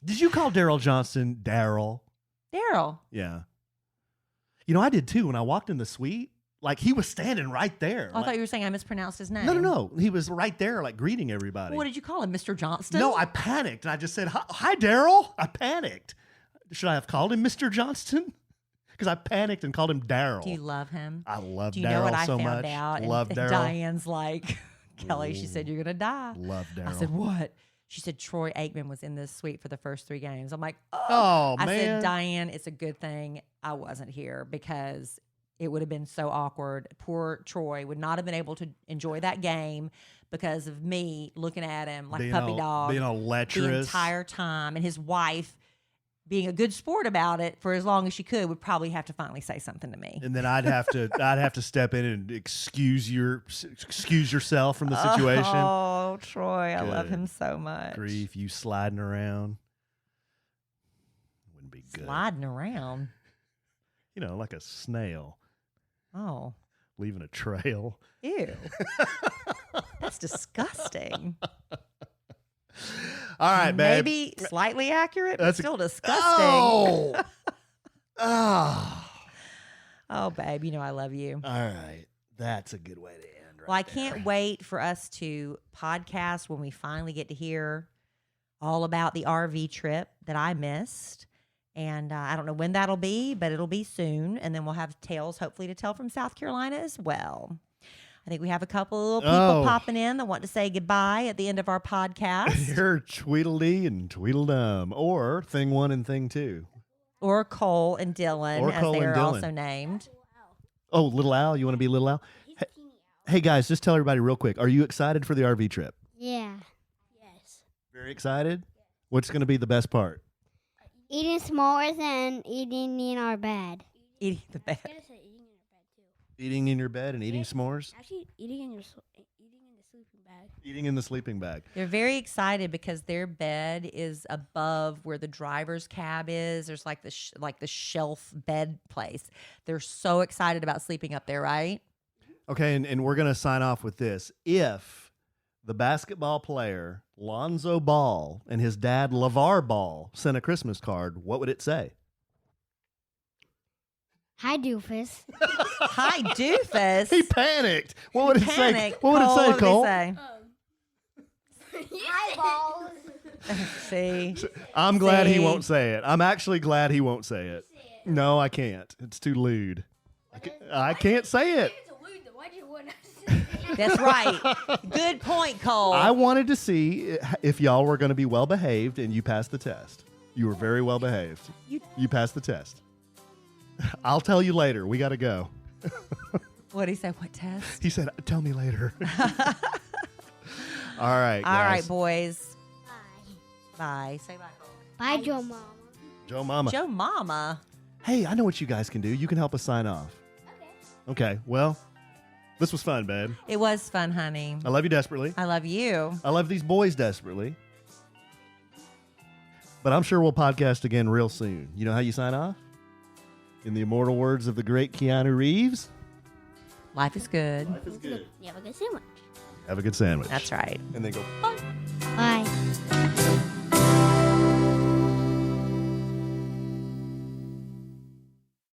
Did you call Daryl Johnston Daryl?
Daryl.
Yeah. I did too. When I walked in the suite, like he was standing right there.
I thought you were saying I mispronounced his name.
No. He was right there, like greeting everybody.
What did you call him, Mr. Johnston?
No, I panicked and I just said, "Hi, Daryl." I panicked. Should I have called him Mr. Johnston? Because I panicked and called him Daryl.
Do you love him?
I love Daryl so much.
Do you know what I found out?
Love Daryl.
Diane's like, Kelly, she said, you're going to die.
Love Daryl.
I said, what? She said, Troy Aikman was in this suite for the first 3 games. I'm like,
oh
I
man.
said, Diane, it's a good thing I wasn't here because it would have been so awkward. Poor Troy would not have been able to enjoy that game because of me looking at him like a puppy dog.
Being all lecherous.
The entire time. And his wife, being a good sport about it for as long as she could, would probably have to finally say something to me.
And then I'd have to step in and excuse yourself from the situation.
Oh, Troy, I love
Good
him so much.
Grief, you sliding around. Wouldn't be good.
Sliding around.
Like a snail.
Oh.
Leaving a trail.
Ew. That's disgusting.
All right, babe.
Maybe slightly accurate, but
That's
still disgusting.
Oh. Oh.
Oh, babe, I love you.
All right. That's a good way to end.
Well, I can't wait for us to podcast when we finally get to hear all about the RV trip that I missed. And I don't know when that'll be, but it'll be soon. And then we'll have tales, hopefully, to tell from South Carolina as well. I think we have a couple of little people popping in that want to say goodbye at the end of our podcast.
You're Tweedledee and Tweedledum, or Thing 1 and Thing 2.
Or Cole and Dylan,
Or
as
Cole
they
and
are
Dylan.
also named.
Oh, Little Al. You want to be Little Al? Hey, guys, just tell everybody real quick. Are you excited for the RV trip?
Yeah. Yes.
Very excited? What's going to be the best part?
Eating s'mores and eating in our bed.
Eating the bed.
I gotta say eating in our bed too.
Eating in your bed and eating s'mores?
Actually, eating in the sleeping bag.
Eating in the sleeping bag.
They're very excited because their bed is above where the driver's cab is. There's like the shelf bed place. They're so excited about sleeping up there, right?
Okay, and we're going to sign off with this. If the basketball player, Lonzo Ball, and his dad, LeVar Ball, sent a Christmas card, what would it say?
Hi, doofus.
Hi, doofus.
He panicked. What would it say?
Panicked.
What would it say, Cole?
Hi, balls.
See?
I'm glad he
See?
won't say it. I'm actually glad he won't say it. No, I can't. It's too lewd. I can't say it.
That's right. Good point, Cole.
I wanted to see if y'all were going to be well behaved, and you passed the test. You were very well behaved. You passed the test. I'll tell you later. We got to go.
What did he say? What test?
He said, "Tell me later." All right, guys.
All right, boys.
Bye.
Bye. Say bye, Cole.
Bye, Joe Mama.
Joe Mama.
Joe Mama.
Hey, I know what you guys can do. You can help us sign off. Okay. Well, this was fun, babe.
It was fun, honey.
I love you desperately.
I love you.
I love these boys desperately. But I'm sure we'll podcast again real soon. You know how you sign off? In the immortal words of the great Keanu Reeves.
Life is good.
Life is good.
You have a good sandwich.
Have a good sandwich.
That's right.
And then go.
Bye.